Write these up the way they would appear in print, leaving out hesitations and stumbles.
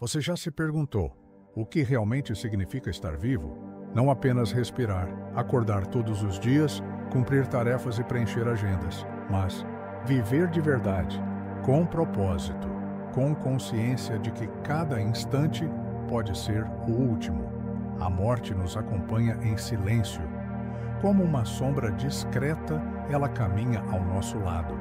Você já se perguntou o que realmente significa estar vivo? Não apenas respirar, acordar todos os dias, cumprir tarefas e preencher agendas, mas viver de verdade, com propósito, com consciência de que cada instante pode ser o último. A morte nos acompanha em silêncio. Como uma sombra discreta, ela caminha ao nosso lado.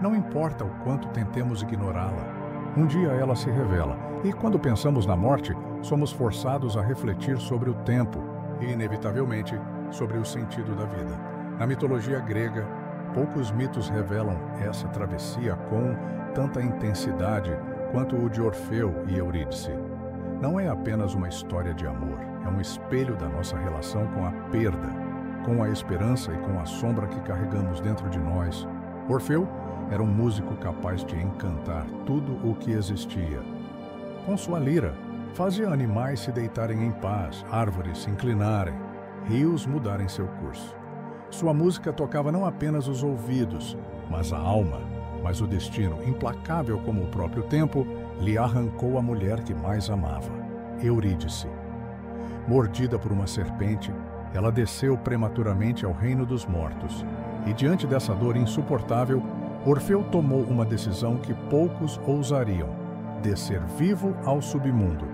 Não importa o quanto tentemos ignorá-la, um dia ela se revela, e quando pensamos na morte, somos forçados a refletir sobre o tempo e, inevitavelmente, sobre o sentido da vida. Na mitologia grega, poucos mitos revelam essa travessia com tanta intensidade quanto o de Orfeu e Eurídice. Não é apenas uma história de amor, é um espelho da nossa relação com a perda, com a esperança e com a sombra que carregamos dentro de nós. Orfeu era um músico capaz de encantar tudo o que existia. Com sua lira, fazia animais se deitarem em paz, árvores se inclinarem, rios mudarem seu curso. Sua música tocava não apenas os ouvidos, mas a alma. Mas o destino, implacável como o próprio tempo, lhe arrancou a mulher que mais amava, Eurídice. Mordida por uma serpente, ela desceu prematuramente ao reino dos mortos. E diante dessa dor insuportável, Orfeu tomou uma decisão que poucos ousariam: descer vivo ao submundo.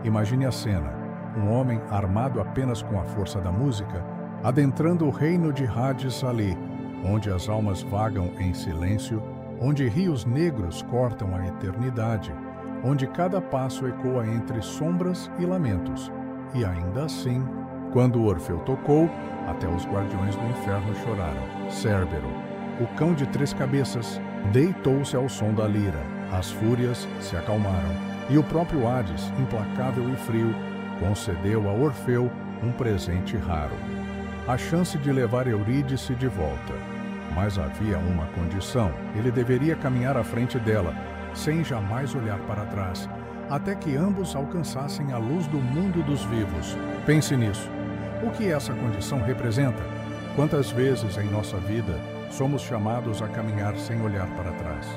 Imagine a cena: um homem armado apenas com a força da música, adentrando o reino de Hades ali, onde as almas vagam em silêncio, onde rios negros cortam a eternidade, onde cada passo ecoa entre sombras e lamentos. E ainda assim, quando Orfeu tocou, até os guardiões do inferno choraram. Cérbero, o cão de 3 cabeças, deitou-se ao som da lira. As fúrias se acalmaram, e o próprio Hades, implacável e frio, concedeu a Orfeu um presente raro: a chance de levar Eurídice de volta. Mas havia uma condição: ele deveria caminhar à frente dela, sem jamais olhar para trás, até que ambos alcançassem a luz do mundo dos vivos. Pense nisso. O que essa condição representa? Quantas vezes em nossa vida somos chamados a caminhar sem olhar para trás?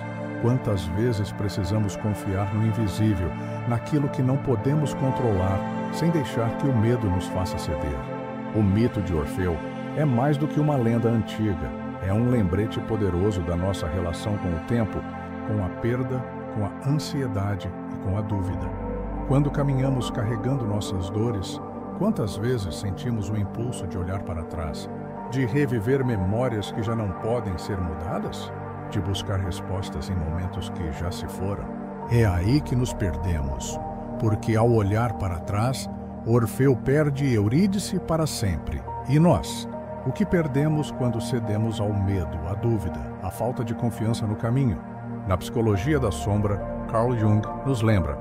Quantas vezes precisamos confiar no invisível, naquilo que não podemos controlar, sem deixar que o medo nos faça ceder? O mito de Orfeu é mais do que uma lenda antiga. É um lembrete poderoso da nossa relação com o tempo, com a perda, com a ansiedade e com a dúvida. Quando caminhamos carregando nossas dores, quantas vezes sentimos o impulso de olhar para trás, de reviver memórias que já não podem ser mudadas, de buscar respostas em momentos que já se foram? É aí que nos perdemos, porque ao olhar para trás, Orfeu perde Eurídice para sempre. E nós? O que perdemos quando cedemos ao medo, à dúvida, à falta de confiança no caminho? Na psicologia da sombra, Carl Jung nos lembra: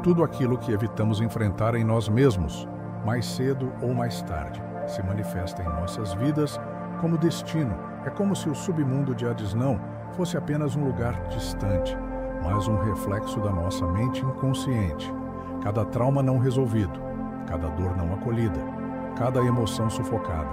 tudo aquilo que evitamos enfrentar em nós mesmos, mais cedo ou mais tarde, se manifesta em nossas vidas como destino. É como se o submundo de Hades não fosse apenas um lugar distante, mas um reflexo da nossa mente inconsciente. Cada trauma não resolvido, cada dor não acolhida, cada emoção sufocada,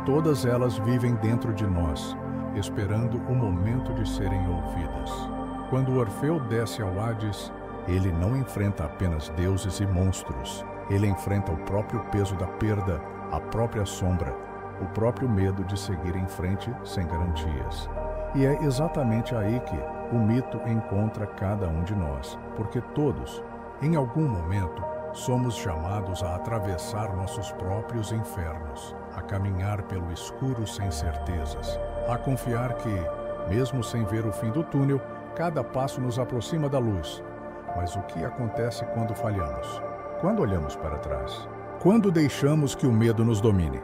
todas elas vivem dentro de nós, esperando o momento de serem ouvidas. Quando Orfeu desce ao Hades, ele não enfrenta apenas deuses e monstros. Ele enfrenta o próprio peso da perda, a própria sombra, o próprio medo de seguir em frente sem garantias. E é exatamente aí que o mito encontra cada um de nós, porque todos, em algum momento, somos chamados a atravessar nossos próprios infernos, a caminhar pelo escuro sem certezas, a confiar que, mesmo sem ver o fim do túnel, cada passo nos aproxima da luz. Mas o que acontece quando falhamos? Quando olhamos para trás? Quando deixamos que o medo nos domine?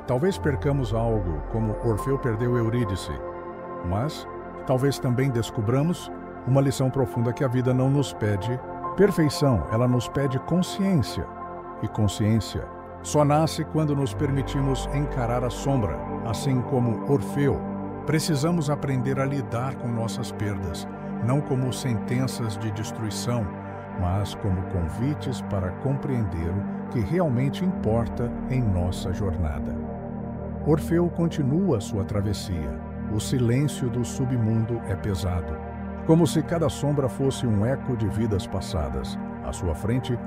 Talvez percamos algo, como Orfeu perdeu Eurídice, mas talvez também descubramos uma lição profunda que a vida não nos pede perfeição, ela nos pede consciência. E consciência só nasce quando nos permitimos encarar a sombra, assim como Orfeu. Precisamos aprender a lidar com nossas perdas, não como sentenças de destruição, mas como convites para compreender o que realmente importa em nossa jornada. Orfeu continua sua travessia. O silêncio do submundo é pesado, como se cada sombra fosse um eco de vidas passadas. À sua frente,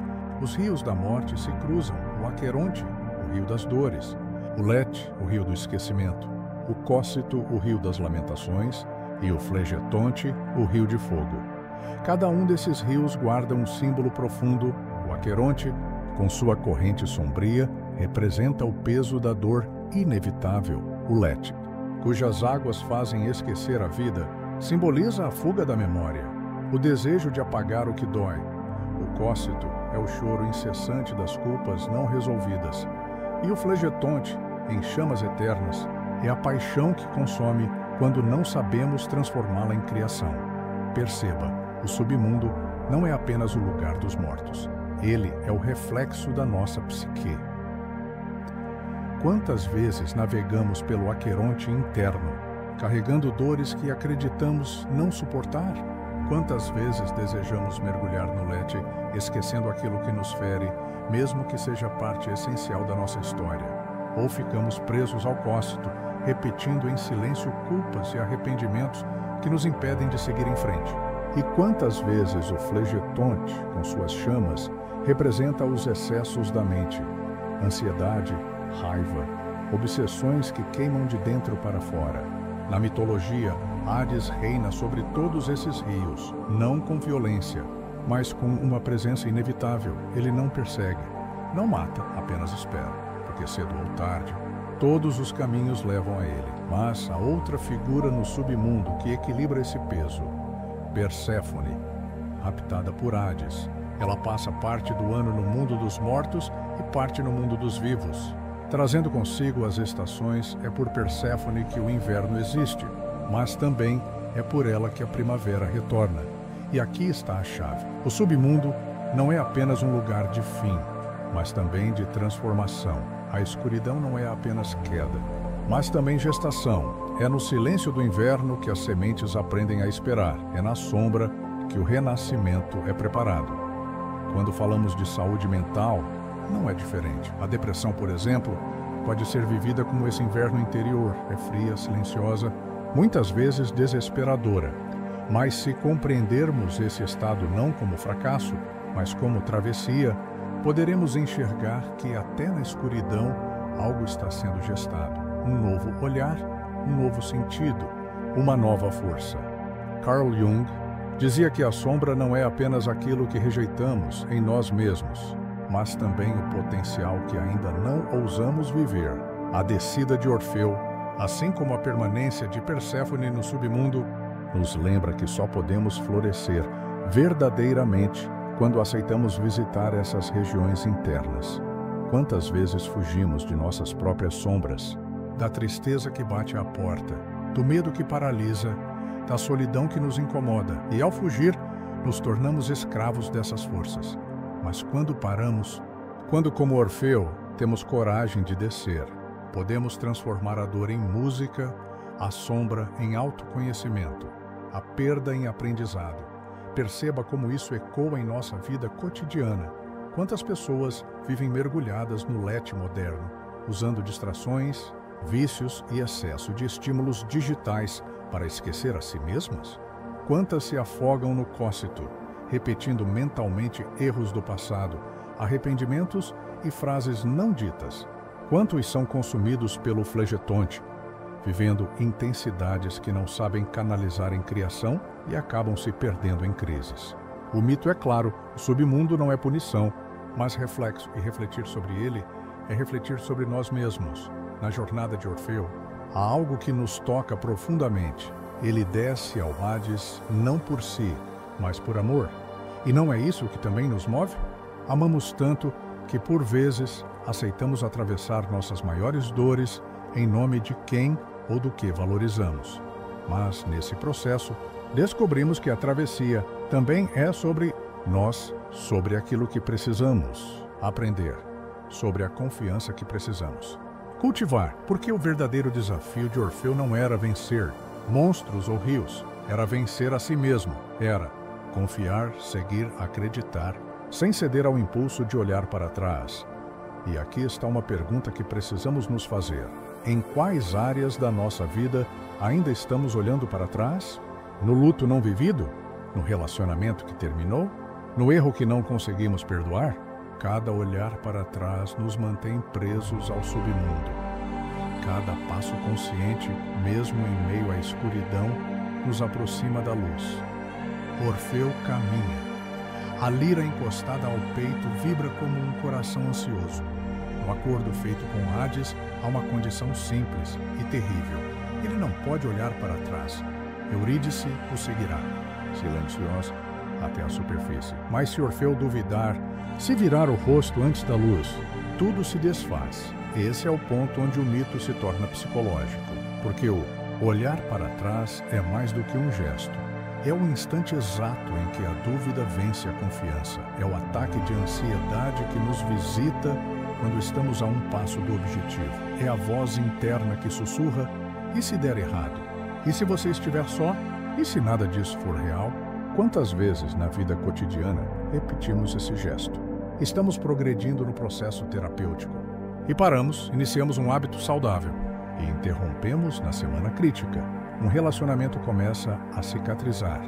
os rios da morte se cruzam: o Aqueronte, o rio das dores; o Lete, o rio do esquecimento; o Cócito, o rio das lamentações; e o Flegetonte, o rio de fogo. Cada um desses rios guarda um símbolo profundo. O Aqueronte, com sua corrente sombria, representa o peso da dor inevitável. O Lete, cujas águas fazem esquecer a vida, simboliza a fuga da memória, o desejo de apagar o que dói. O Cócito é o choro incessante das culpas não resolvidas. E o Flegetonte, em chamas eternas, é a paixão que consome quando não sabemos transformá-la em criação. Perceba, o submundo não é apenas o lugar dos mortos. Ele é o reflexo da nossa psique. Quantas vezes navegamos pelo Aqueronte interno, carregando dores que acreditamos não suportar? Quantas vezes desejamos mergulhar no Lete, esquecendo aquilo que nos fere, mesmo que seja parte essencial da nossa história? Ou ficamos presos ao Cócito, repetindo em silêncio culpas e arrependimentos que nos impedem de seguir em frente? E quantas vezes o Flegetonte, com suas chamas, representa os excessos da mente: ansiedade, raiva, obsessões que queimam de dentro para fora. Na mitologia, Hades reina sobre todos esses rios, não com violência, mas com uma presença inevitável. Ele não persegue, não mata, apenas espera, porque cedo ou tarde, todos os caminhos levam a ele. Mas há outra figura no submundo que equilibra esse peso: Perséfone, raptada por Hades. Ela passa parte do ano no mundo dos mortos e parte no mundo dos vivos. Trazendo consigo as estações, é por Perséfone que o inverno existe, mas também é por ela que a primavera retorna. E aqui está a chave: o submundo não é apenas um lugar de fim, mas também de transformação. A escuridão não é apenas queda, mas também gestação. É no silêncio do inverno que as sementes aprendem a esperar. É na sombra que o renascimento é preparado. Quando falamos de saúde mental, não é diferente. A depressão, por exemplo, pode ser vivida como esse inverno interior. É fria, silenciosa, muitas vezes desesperadora. Mas se compreendermos esse estado não como fracasso, mas como travessia, poderemos enxergar que até na escuridão algo está sendo gestado. Um novo olhar, um novo sentido, uma nova força. Carl Jung dizia que a sombra não é apenas aquilo que rejeitamos em nós mesmos, mas também o potencial que ainda não ousamos viver. A descida de Orfeu, assim como a permanência de Perséfone no submundo, nos lembra que só podemos florescer verdadeiramente quando aceitamos visitar essas regiões internas. Quantas vezes fugimos de nossas próprias sombras, da tristeza que bate à porta, do medo que paralisa, da solidão que nos incomoda, e ao fugir, nos tornamos escravos dessas forças. Mas quando paramos, quando, como Orfeu, temos coragem de descer, podemos transformar a dor em música, a sombra em autoconhecimento, a perda em aprendizado. Perceba como isso ecoa em nossa vida cotidiana. Quantas pessoas vivem mergulhadas no Lete moderno, usando distrações, vícios e excesso de estímulos digitais para esquecer a si mesmas? Quantas se afogam no Cócito, repetindo mentalmente erros do passado, arrependimentos e frases não ditas? Quantos são consumidos pelo Flegetonte, vivendo intensidades que não sabem canalizar em criação e acabam se perdendo em crises? O mito é claro: o submundo não é punição, mas reflexo, e refletir sobre ele é refletir sobre nós mesmos. Na jornada de Orfeu, há algo que nos toca profundamente. Ele desce ao Hades não por si, mas por amor. E não é isso que também nos move? Amamos tanto que, por vezes, aceitamos atravessar nossas maiores dores em nome de quem ou do que valorizamos. Mas, nesse processo, descobrimos que a travessia também é sobre nós, sobre aquilo que precisamos aprender, sobre a confiança que precisamos cultivar, porque o verdadeiro desafio de Orfeu não era vencer monstros ou rios, era vencer a si mesmo, era confiar, seguir, acreditar, sem ceder ao impulso de olhar para trás. E aqui está uma pergunta que precisamos nos fazer: em quais áreas da nossa vida ainda estamos olhando para trás? No luto não vivido? No relacionamento que terminou? No erro que não conseguimos perdoar, cada olhar para trás nos mantém presos ao submundo. Cada passo consciente, mesmo em meio à escuridão, nos aproxima da luz. Orfeu caminha. A lira encostada ao peito vibra como um coração ansioso. No acordo feito com Hades, há uma condição simples e terrível. Ele não pode olhar para trás. Eurídice o seguirá, silenciosa, até a superfície. Mas se Orfeu duvidar, se virar o rosto antes da luz, tudo se desfaz. Esse é o ponto onde o mito se torna psicológico, porque o olhar para trás é mais do que um gesto. É o instante exato em que a dúvida vence a confiança. É o ataque de ansiedade que nos visita quando estamos a um passo do objetivo. É a voz interna que sussurra: e se der errado? E se você estiver só? E se nada disso for real? Quantas vezes na vida cotidiana repetimos esse gesto? Estamos progredindo no processo terapêutico. E paramos, iniciamos um hábito saudável e interrompemos na semana crítica. Um relacionamento começa a cicatrizar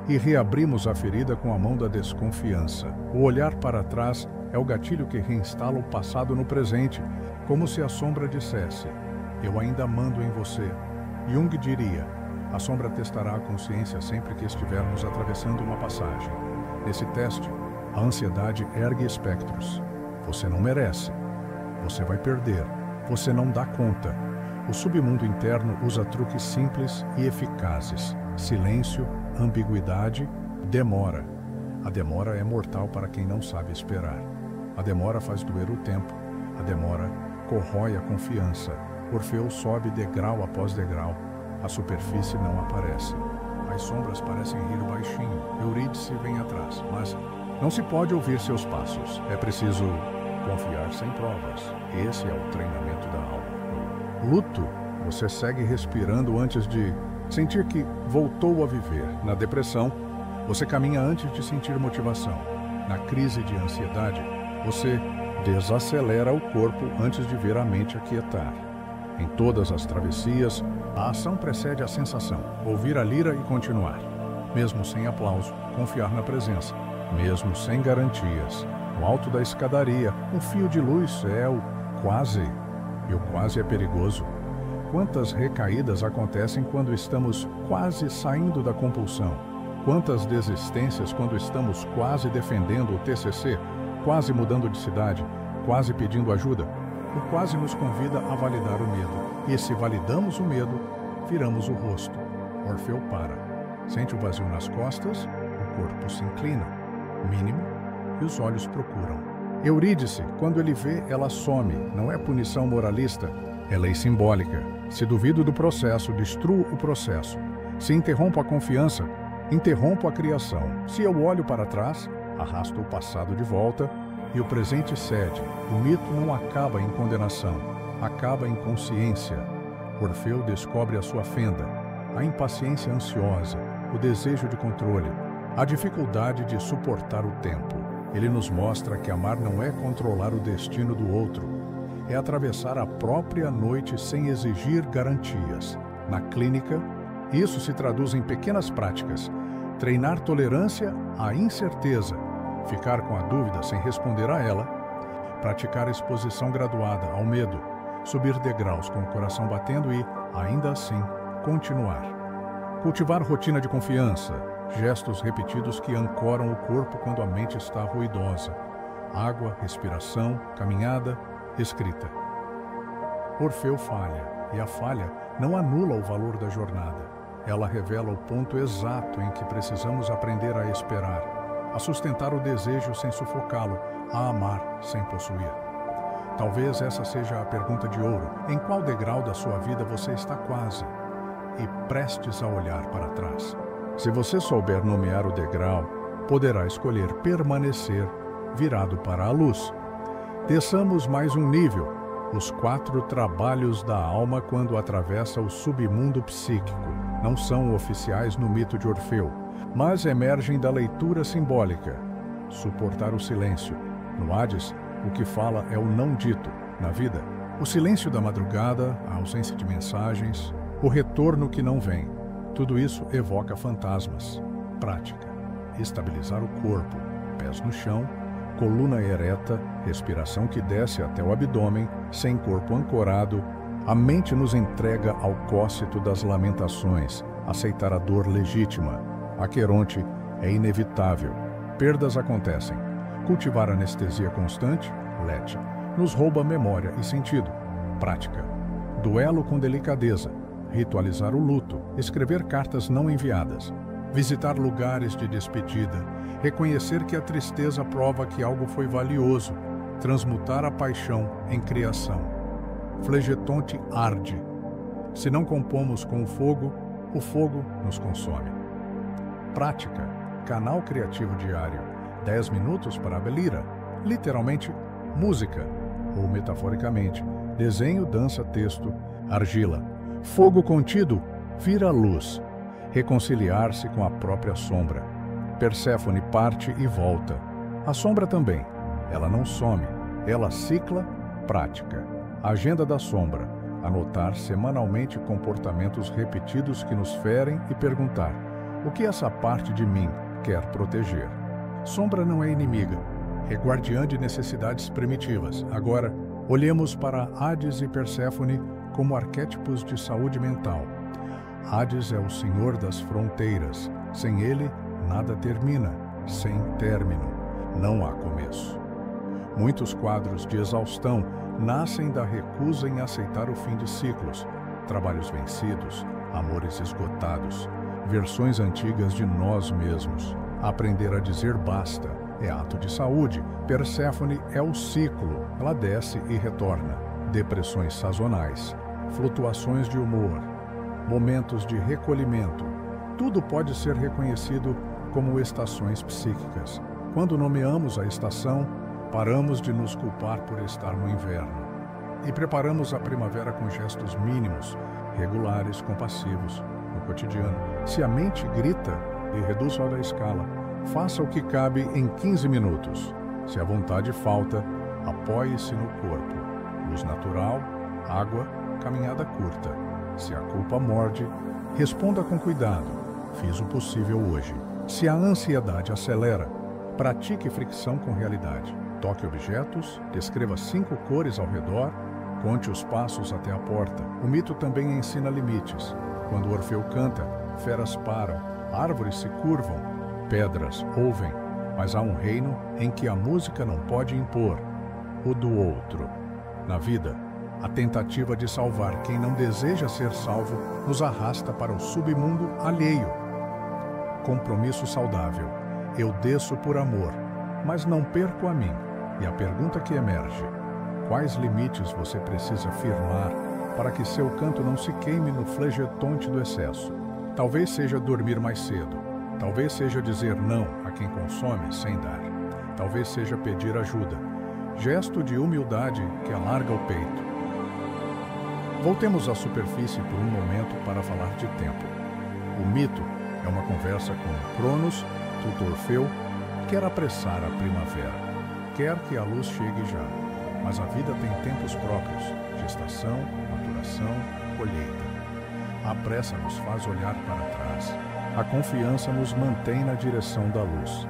e reabrimos a ferida com a mão da desconfiança. O olhar para trás é o gatilho que reinstala o passado no presente, como se a sombra dissesse: eu ainda mando em você. Jung diria: a sombra testará a consciência sempre que estivermos atravessando uma passagem. Nesse teste, a ansiedade ergue espectros. Você não merece. Você vai perder. Você não dá conta. O submundo interno usa truques simples e eficazes: silêncio, ambiguidade, demora. A demora é mortal para quem não sabe esperar. A demora faz doer o tempo. A demora corrói a confiança. Orfeu sobe degrau após degrau. A superfície não aparece. As sombras parecem rir baixinho. Eurídice vem atrás, mas não se pode ouvir seus passos. É preciso confiar sem provas. Esse é o treinamento da alma. Luto, você segue respirando antes de sentir que voltou a viver. Na depressão, você caminha antes de sentir motivação. Na crise de ansiedade, você desacelera o corpo antes de ver a mente aquietar. Em todas as travessias, a ação precede a sensação. Ouvir a lira e continuar. Mesmo sem aplauso, confiar na presença. Mesmo sem garantias. No alto da escadaria, um fio de luz é o quase. E o quase é perigoso. Quantas recaídas acontecem quando estamos quase saindo da compulsão? Quantas desistências quando estamos quase defendendo o TCC, quase mudando de cidade, quase pedindo ajuda? O quase nos convida a validar o medo. E se validamos o medo, viramos o rosto. Orfeu para. Sente o vazio nas costas, o corpo se inclina. Mínimo, e os olhos procuram. Eurídice, quando ele vê, ela some. Não é punição moralista, é lei simbólica. Se duvido do processo, destruo o processo. Se interrompo a confiança, interrompo a criação. Se eu olho para trás, arrasto o passado de volta e o presente cede. O mito não acaba em condenação, acaba em consciência. Orfeu descobre a sua fenda, a impaciência ansiosa, o desejo de controle, a dificuldade de suportar o tempo. Ele nos mostra que amar não é controlar o destino do outro, é atravessar a própria noite sem exigir garantias. Na clínica, isso se traduz em pequenas práticas: treinar tolerância à incerteza, ficar com a dúvida sem responder a ela, praticar exposição graduada ao medo, subir degraus com o coração batendo e, ainda assim, continuar. Cultivar rotina de confiança, gestos repetidos que ancoram o corpo quando a mente está ruidosa. Água, respiração, caminhada, escrita. Orfeu falha, e a falha não anula o valor da jornada. Ela revela o ponto exato em que precisamos aprender a esperar, a sustentar o desejo sem sufocá-lo, a amar sem possuir. Talvez essa seja a pergunta de ouro: em qual degrau da sua vida você está quase e prestes a olhar para trás? Se você souber nomear o degrau, poderá escolher permanecer virado para a luz. Desçamos mais um nível: os 4 trabalhos da alma quando atravessa o submundo psíquico. Não são oficiais no mito de Orfeu, mas emergem da leitura simbólica. Suportar o silêncio. No Hades, o que fala é o não dito. Na vida, o silêncio da madrugada, a ausência de mensagens, o retorno que não vem. Tudo isso evoca fantasmas. Prática. Estabilizar o corpo. pés no chão, coluna ereta, respiração que desce até o abdômen, sem corpo ancorado, a mente nos entrega ao cócito das lamentações, aceitar a dor legítima. Aqueronte é inevitável. Perdas acontecem. Cultivar anestesia constante, lete, nos rouba memória e sentido. Prática. Duelo com delicadeza. Ritualizar o luto. Escrever cartas não enviadas. Visitar lugares de despedida. Reconhecer que a tristeza prova que algo foi valioso. Transmutar a paixão em criação. Flegetonte arde. Se não compomos com o fogo nos consome. Prática. Canal criativo diário. 10 minutos para a Belira. Literalmente, música. Ou metaforicamente, desenho, dança, texto, argila. Fogo contido vira luz. Reconciliar-se com a própria sombra. Perséfone parte e volta. A sombra também. Ela não some. Ela cicla, prática. Agenda da sombra. Anotar semanalmente comportamentos repetidos que nos ferem e perguntar: o que essa parte de mim quer proteger? Sombra não é inimiga, é guardiã de necessidades primitivas. Agora, olhemos para Hades e Perséfone como arquétipos de saúde mental. Hades é o senhor das fronteiras. Sem ele, nada termina. Sem término, não há começo. Muitos quadros de exaustão nascem da recusa em aceitar o fim de ciclos, trabalhos vencidos, amores esgotados, versões antigas de nós mesmos. Aprender a dizer basta é ato de saúde. Perséfone é o ciclo, ela desce e retorna. Depressões sazonais, flutuações de humor, momentos de recolhimento. Tudo pode ser reconhecido como estações psíquicas. Quando nomeamos a estação, paramos de nos culpar por estar no inverno e preparamos a primavera com gestos mínimos, regulares, compassivos, no cotidiano. Se a mente grita e reduz a escala, faça o que cabe em 15 minutos. Se a vontade falta, apoie-se no corpo. Luz natural, água, caminhada curta. Se a culpa morde, responda com cuidado. Fiz o possível hoje. Se a ansiedade acelera, pratique fricção com realidade. Toque objetos, descreva 5 cores ao redor, conte os passos até a porta. O mito também ensina limites. Quando Orfeu canta, feras param, árvores se curvam, pedras ouvem, mas há um reino em que a música não pode impor, o do outro. Na vida, a tentativa de salvar quem não deseja ser salvo nos arrasta para o submundo alheio. Compromisso saudável. Eu desço por amor, mas não perco a mim. E a pergunta que emerge: quais limites você precisa firmar para que seu canto não se queime no flegetonte do excesso? Talvez seja dormir mais cedo. Talvez seja dizer não a quem consome sem dar. Talvez seja pedir ajuda. Gesto de humildade que alarga o peito. Voltemos à superfície por um momento para falar de tempo. O mito é uma conversa com Cronos, tutor Orfeu, quer apressar a primavera. Quer que a luz chegue já, mas a vida tem tempos próprios, gestação, maturação, colheita. A pressa nos faz olhar para trás. A confiança nos mantém na direção da luz.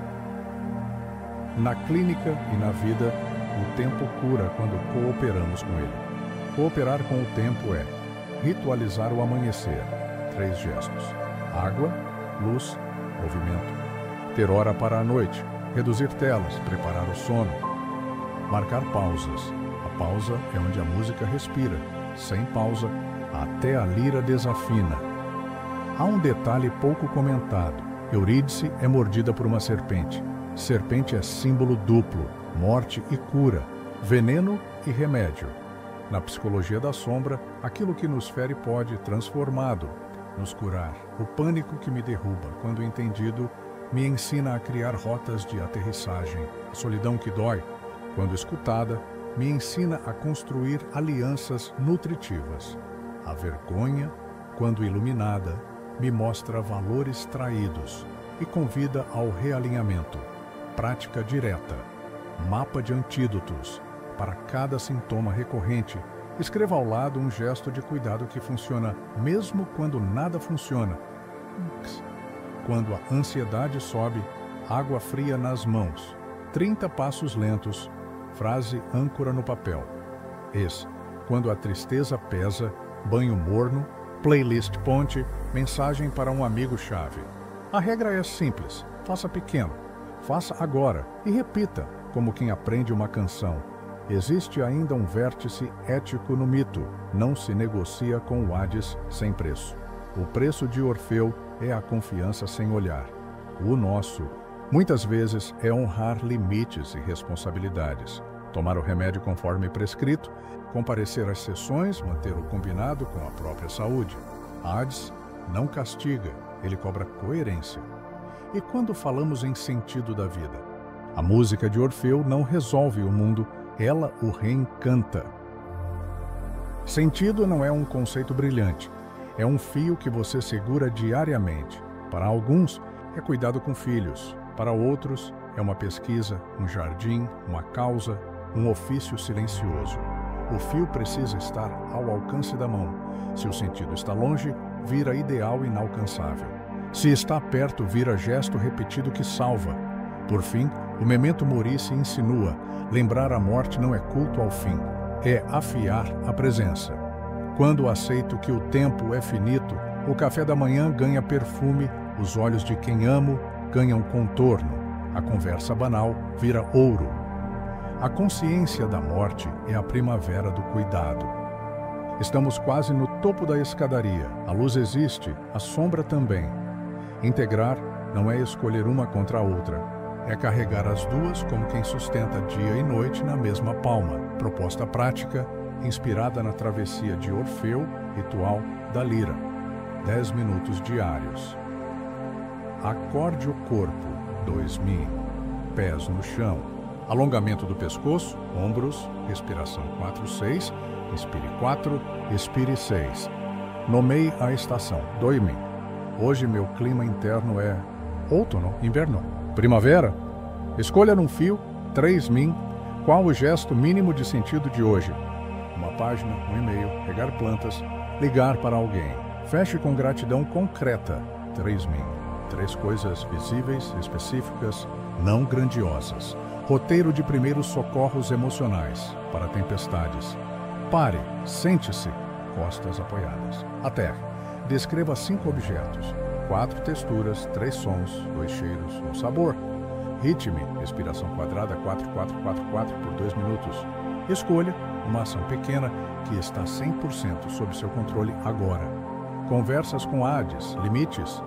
Na clínica e na vida, o tempo cura quando cooperamos com ele. Cooperar com o tempo é ritualizar o amanhecer. 3 gestos: água, luz, movimento. Ter hora para a noite. Reduzir telas, preparar o sono. Marcar pausas. A pausa é onde a música respira. Sem pausa, até a lira desafina. Há um detalhe pouco comentado. Eurídice é mordida por uma serpente. Serpente é símbolo duplo, morte e cura, veneno e remédio. Na psicologia da sombra, aquilo que nos fere pode, transformado, nos curar. O pânico que me derruba, quando entendido, me ensina a criar rotas de aterrissagem. A solidão que dói, quando escutada, me ensina a construir alianças nutritivas. A vergonha, quando iluminada, me mostra valores traídos e convida ao realinhamento. Prática direta. Mapa de antídotos. Para cada sintoma recorrente, escreva ao lado um gesto de cuidado que funciona mesmo quando nada funciona. Quando a ansiedade sobe, água fria nas mãos, 30 passos lentos, frase âncora no papel. Quando a tristeza pesa, banho morno, playlist ponte, mensagem para um amigo-chave. A regra é simples, faça pequeno, faça agora e repita, como quem aprende uma canção. Existe ainda um vértice ético no mito, não se negocia com o Hades sem preço. O preço de Orfeu é a confiança sem olhar. O nosso, muitas vezes, é honrar limites e responsabilidades. Tomar o remédio conforme prescrito, comparecer às sessões, manter o combinado com a própria saúde. Hades não castiga, ele cobra coerência. E quando falamos em sentido da vida? A música de Orfeu não resolve o mundo, ela o reencanta. Sentido não é um conceito brilhante, é um fio que você segura diariamente. Para alguns, é cuidado com filhos. Para outros, é uma pesquisa, um jardim, uma causa, um ofício silencioso. O fio precisa estar ao alcance da mão. Se o sentido está longe, vira ideal inalcançável. Se está perto, vira gesto repetido que salva. Por fim, o memento mori se insinua. Lembrar a morte não é culto ao fim, é afiar a presença. Quando aceito que o tempo é finito, o café da manhã ganha perfume, os olhos de quem amo ganham contorno, a conversa banal vira ouro. A consciência da morte é a primavera do cuidado. Estamos quase no topo da escadaria. A luz existe, a sombra também. Integrar não é escolher uma contra a outra. É carregar as duas como quem sustenta dia e noite na mesma palma. Proposta prática, inspirada na travessia de Orfeu, ritual da lira. 10 minutos diários. Acorde o corpo, 2000. Pés no chão. Alongamento do pescoço, ombros, respiração 4-6, inspire 4, expire 6. Nomeie a estação, 2000. Hoje meu clima interno é outono, inverno, primavera. Escolha num fio, 3000, qual o gesto mínimo de sentido de hoje. Uma página, um e-mail, regar plantas, ligar para alguém. Feche com gratidão concreta, 3000. 3 coisas visíveis, específicas, não grandiosas. Roteiro de primeiros socorros emocionais para tempestades. Pare, sente-se, costas apoiadas. Aterre. Descreva 5 objetos, 4 texturas, 3 sons, 2 cheiros, 1 sabor. Ritme, respiração quadrada 4-4-4-4 por 2 minutos. Escolha uma ação pequena que está 100% sob seu controle agora. Conversas com Hades, limites.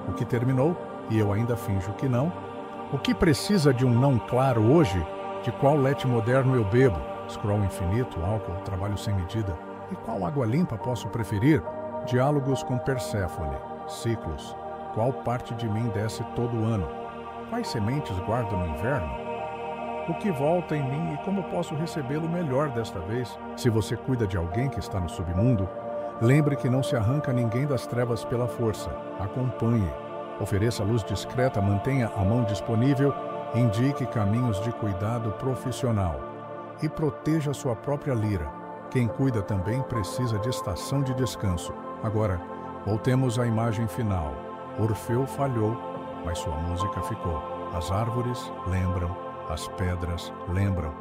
O que terminou e eu ainda finjo que não. O que precisa de um não claro hoje? De qual leite moderno eu bebo? Scroll infinito, álcool, trabalho sem medida. E qual água limpa posso preferir? Diálogos com Perséfone, ciclos. Qual parte de mim desce todo ano? Quais sementes guardo no inverno? O que volta em mim e como posso recebê-lo melhor desta vez? Se você cuida de alguém que está no submundo, lembre que não se arranca ninguém das trevas pela força. Acompanhe. Ofereça luz discreta, mantenha a mão disponível, indique caminhos de cuidado profissional e proteja sua própria lira. Quem cuida também precisa de estação de descanso. Agora, voltemos à imagem final. Orfeu falhou, mas sua música ficou. As árvores lembram, as pedras lembram,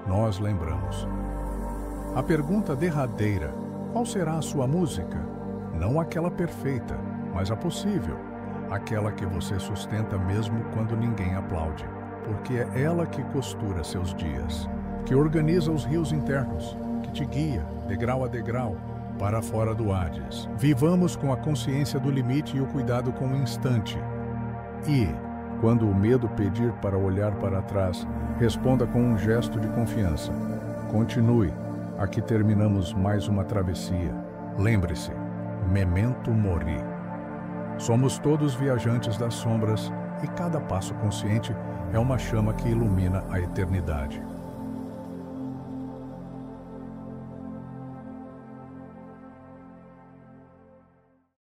nós lembramos. A pergunta derradeira: qual será a sua música? Não aquela perfeita, mas a possível. Aquela que você sustenta mesmo quando ninguém aplaude, porque é ela que costura seus dias, que organiza os rios internos, que te guia, degrau a degrau, para fora do Hades. Vivamos com a consciência do limite e o cuidado com o instante. E, quando o medo pedir para olhar para trás, responda com um gesto de confiança. Continue. Aqui terminamos mais uma travessia. Lembre-se, memento mori. Somos todos viajantes das sombras e cada passo consciente é uma chama que ilumina a eternidade.